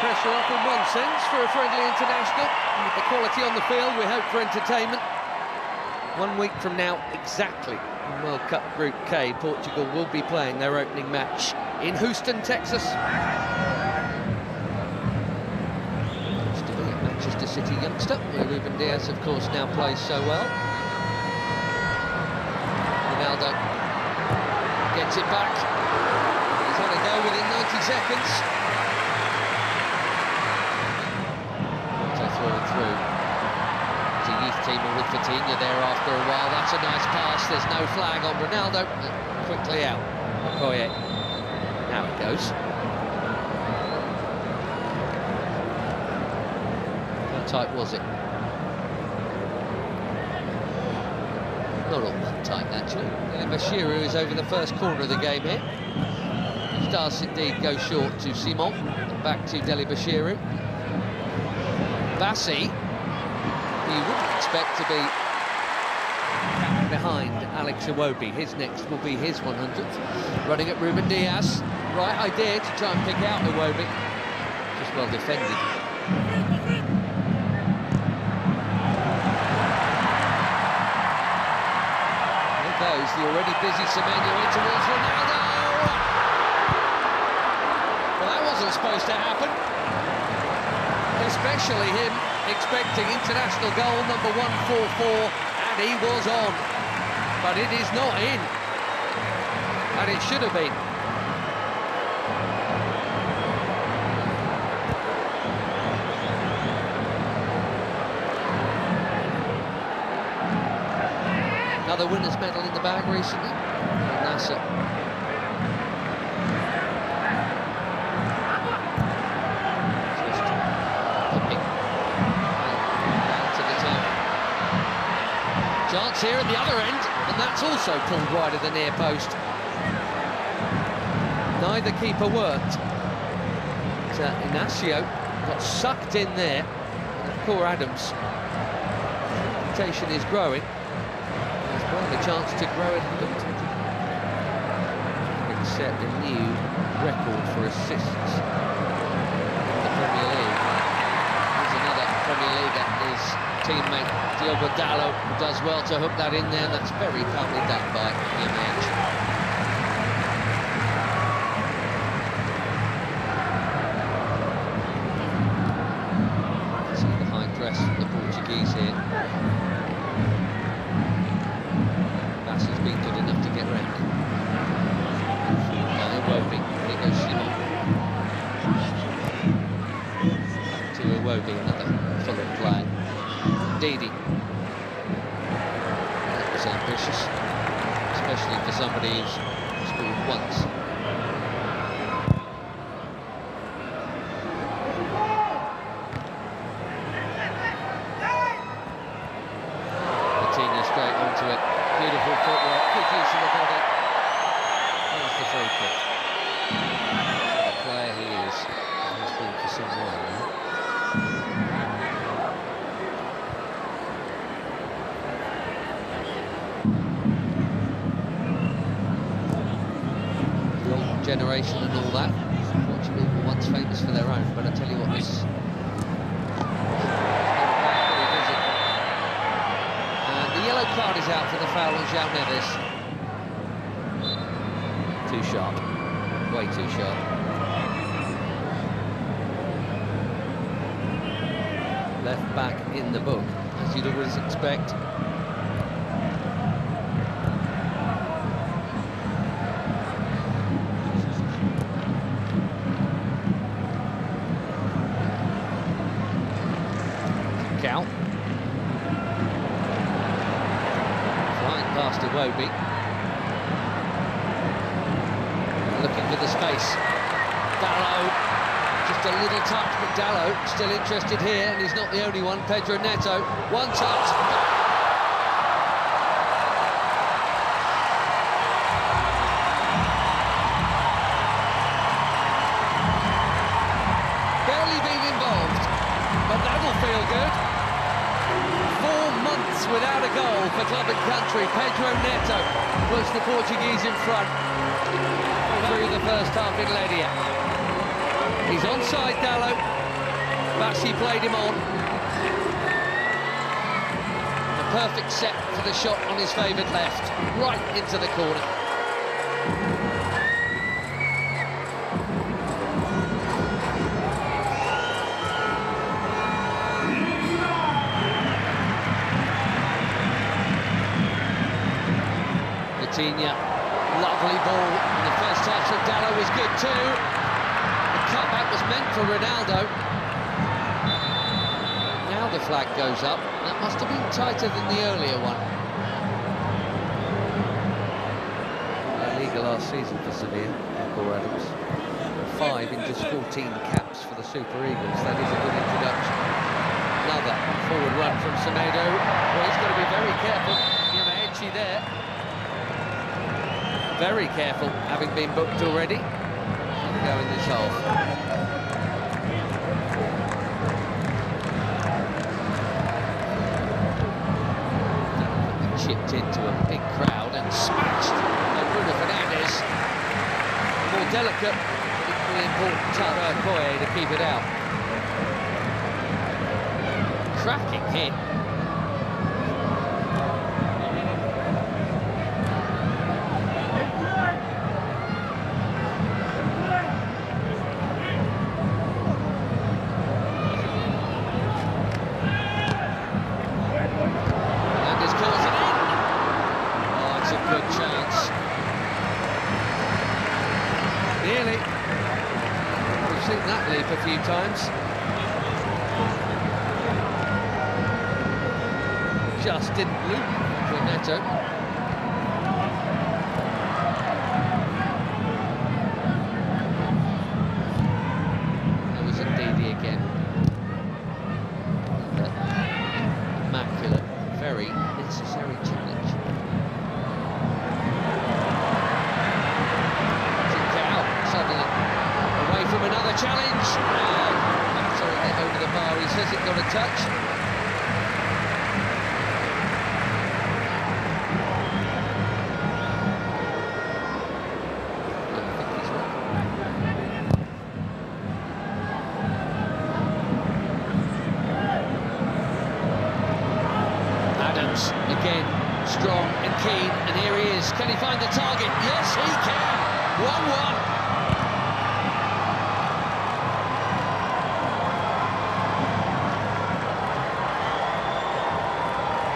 pressure up in one sense for a friendly international. And with the quality on the field, we hope for entertainment. 1 week from now, exactly, in World Cup Group K, Portugal will be playing their opening match in Houston, Texas. Used to be a Manchester City youngster, where Ruben Dias, of course, now plays so well. Ronaldo gets it back. He's had a go within 90 seconds. Through. It's a youth team with Fatinha there after a while. That's a nice pass. There's no flag on Ronaldo. Quickly out. Okoye. Now it goes. How tight was it? Not all that tight, actually. Bashiru is over the first corner of the game here. He does indeed go short to Simon. And back to Deli Bashiru. Bassi, who you wouldn't expect to be behind Alex Iwobi. His next will be his 100th. Running at Ruben Dias. Right idea to try and pick out Iwobi. Just well defended. There goes the already busy Semenyo in towards Ronaldo. Well, that wasn't supposed to happen. Especially him expecting international goal number 144, and he was on, but it is not in, and it should have been. Another winner's medal in the bag recently. Nasser. Chance here at the other end, and that's also pulled wide of the near post. Neither keeper worked. Inacio got sucked in there. Poor Adams. Reputation is growing. There's well the chance to grow it a bit. It set a new record for assists in the Premier League. Here's another Premier League at his teammate Diogo Dalot, who does well to hook that in there. That's very calmly done by Image. See the high press from the Portuguese here. Bassi's been good enough to get round. Now Iwobi, here goes Simon. Back to Iwobi, another Fulham player. Didi. That was ambitious, especially for somebody who's scored once. Fatinha straight onto it. Beautiful footwork, good use of the body. There's the free kick. What a player he is. He's been for some while now. Generation and all that. Portugal were once famous for their own, but I tell you what, this and the yellow card is out for the foul on João Neves. Too sharp, way too sharp. Left back in the book, as you'd always expect. Flying past Iwobi. Looking for the space. Dalot, just a little touch, but Dalot still interested here, and he's not the only one. Pedro Neto, one touch. Barely been involved, but that'll feel good. 4 months without a goal for club and country. Pedro Neto puts the Portuguese in front through the first half in Ledia. He's onside, Dallo. Bassi played him on. A perfect set for the shot on his favoured left, right into the corner. Vitinha, lovely ball in the first touch from Dallo was good too. The cutback was meant for Ronaldo. Now the flag goes up. That must have been tighter than the earlier one. La Liga last season for Sevilla, Paul Adams. 5 in just 14 caps for the Super Eagles. That is a good introduction. Another forward run from Semedo. Well, he's got to be very careful. Edgy there. Very careful, having been booked already. Go in this half. Chipped into a big crowd and smashed by Bruno Fernandes. More delicate, but equally important Taro Koye to keep it out. Cracking hit. Nearly. We've seen that leap a few times. Just didn't loop for Neto. There was Ndidi again. Immaculate, very necessary challenge. Away from another challenge. Throwing it over the bar. He says it got a touch. I think he's right. Adams again, strong and keen, and here he is. Can he find the target? Yes, he can. 1-1.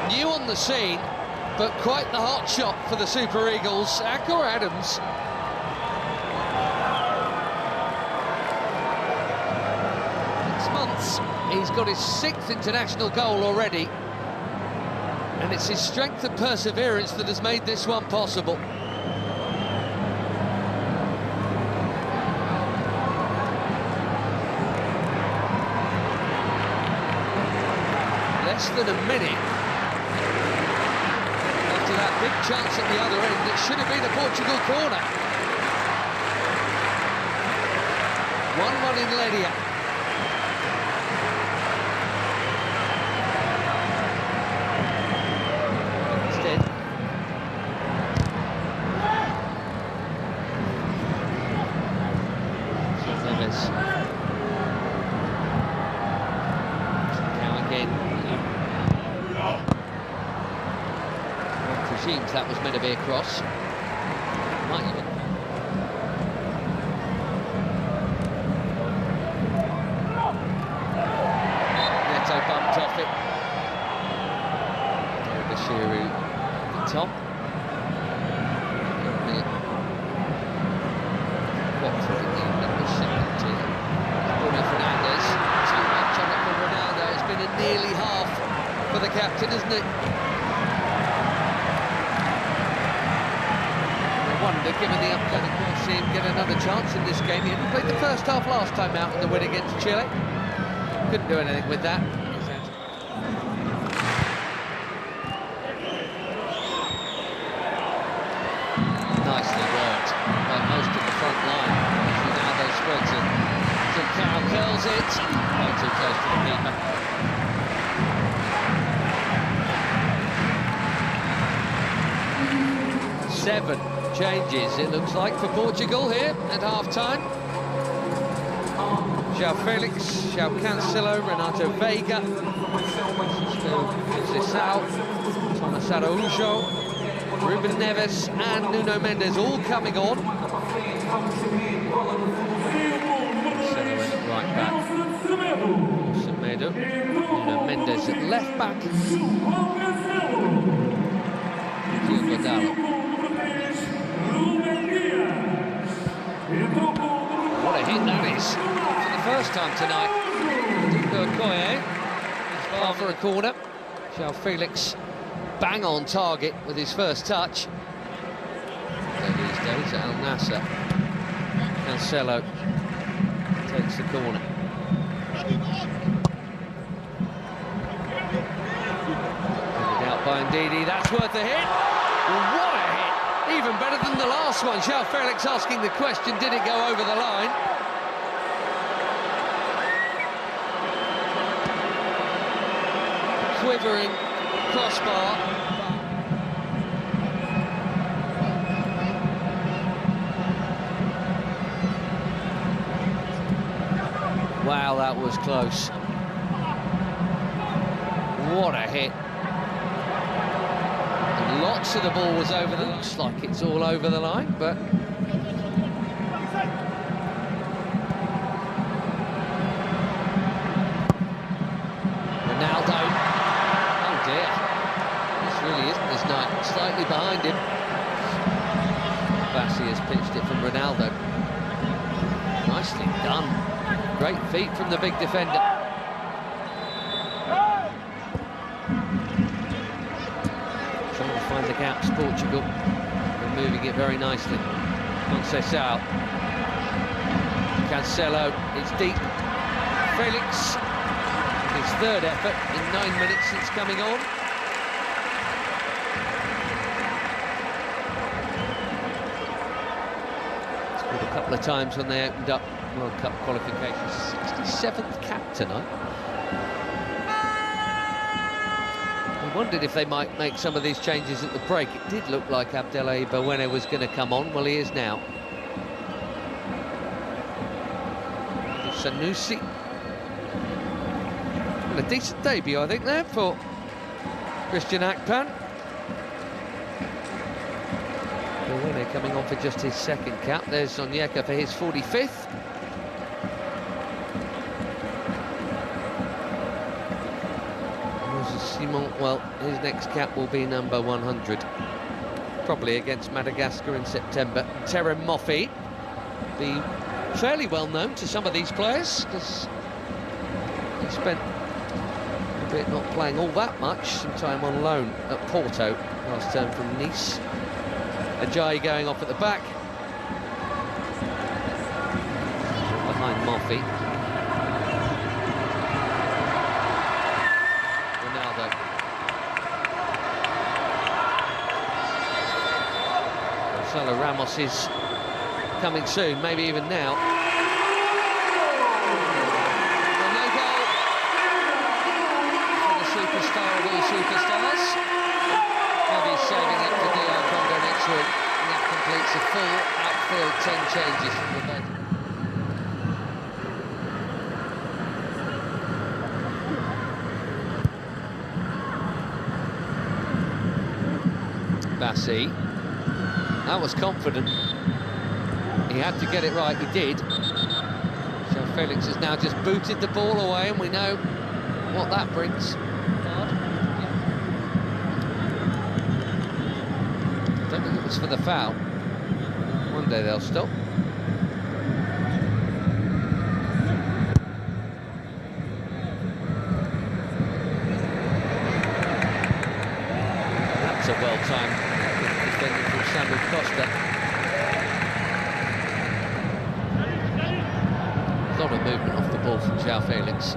New on the scene, but quite the hot shot for the Super Eagles. Akor Adams. Six months, he's got his 6th international goal already, and it's his strength and perseverance that has made this one possible. Less than a minute after that big chance at the other end, it should have been a Portugal corner. 1-1 in Ledia. Instead, Neves. Now again. Seems that was meant to be a cross. Might even. Neto bumped off it. Bashiru at the top. Watford in the second team. Bruno Fernandes. Too much on it for Ronaldo. It's been a nearly half for the captain, isn't it? Wonder, given the upcoming, we'll see him get another chance in this game. He hadn't played the first half last time out in the win against Chile. Couldn't do anything with that. Nicely worked by most of the front line. Ronaldo spreads it. Carroll curls it. Way too close to the keeper. Seven changes, it looks like, for Portugal here at half-time. João Felix, João Cancelo, Renato Veiga, Conceição, Thomas Araújo, Ruben Neves and Nuno Mendes all coming on. Cancelo in at right back. Semedo, Nuno Mendes at left back. Diogo Dalot. What a hit that is. For the first time tonight. He's far for a corner. João Felix bang on target with his first touch. These days at Al Nassr. Cancelo takes the corner. Out by Ndidi, that's worth a hit. What a hit! Even better than the last one. João Felix asking the question, did it go over the line? Quivering crossbar. Wow, that was close. What a hit. And lots of the ball was over the... Looks like it's all over the line, but... Ronaldo. Oh dear. This really isn't his night. Slightly behind him. Bassi has pitched it from Ronaldo. Nicely done. Great feet from the big defender. Trying to find the gaps, Portugal. They're moving it very nicely. Conceição. Cancelo, it's deep. Felix, his third effort in 9 minutes since coming on. Scored a couple of times when they opened up World Cup qualifications. 67th cap tonight. We wondered if they might make some of these changes at the break. It did look like Abdelai Bawene was going to come on. Well, he is now. Sanusi. Well, a decent debut, I think, there for Christian Akpan. Bawene coming on for just his second cap. There's Onyeka for his 45th. Simon, well, his next cap will be number 100. Probably against Madagascar in September. Terem Moffi, be fairly well known to some of these players, because he spent a bit not playing all that much, some time on loan at Porto last term from Nice. Ajayi going off at the back. Behind Moffi. Gonzalo Ramos is coming soon, maybe even now. Well, no goal for the superstar of all superstars. Maybe he's saving it for DR Congo next week. And that completes a full outfield 10 changes from the bench. Bassi. That was confident. He had to get it right, he did. João Felix has now just booted the ball away, and we know what that brings. Don't think it was for the foul. One day they'll stop. That's a well-timed defending from Samuel Costa. A lot of movement off the ball from João Felix.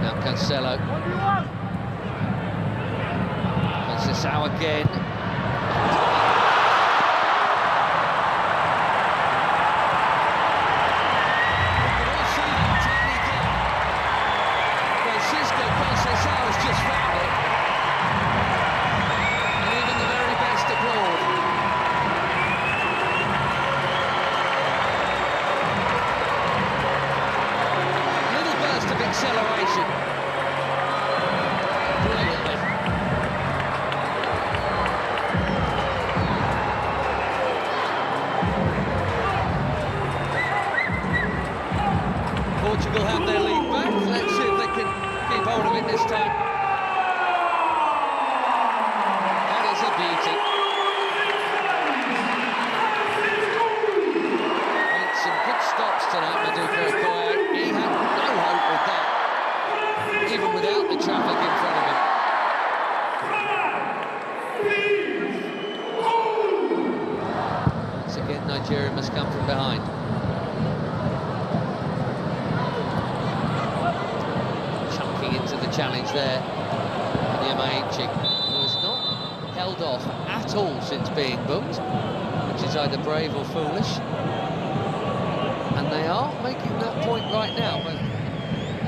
Now Cancelo. Conceição again. Just found it, and even the very best applaud. Portugal have their lead back. Let's see if they can keep hold of it this time. That is a beauty. Made some good stops tonight, Maduka Okoye. He had no hope with that, even without the traffic in front of him. Once again, Nigeria must come from behind. Into the challenge there, Onyemaechi, who has not held off at all since being booked, which is either brave or foolish. And they are making that point right now.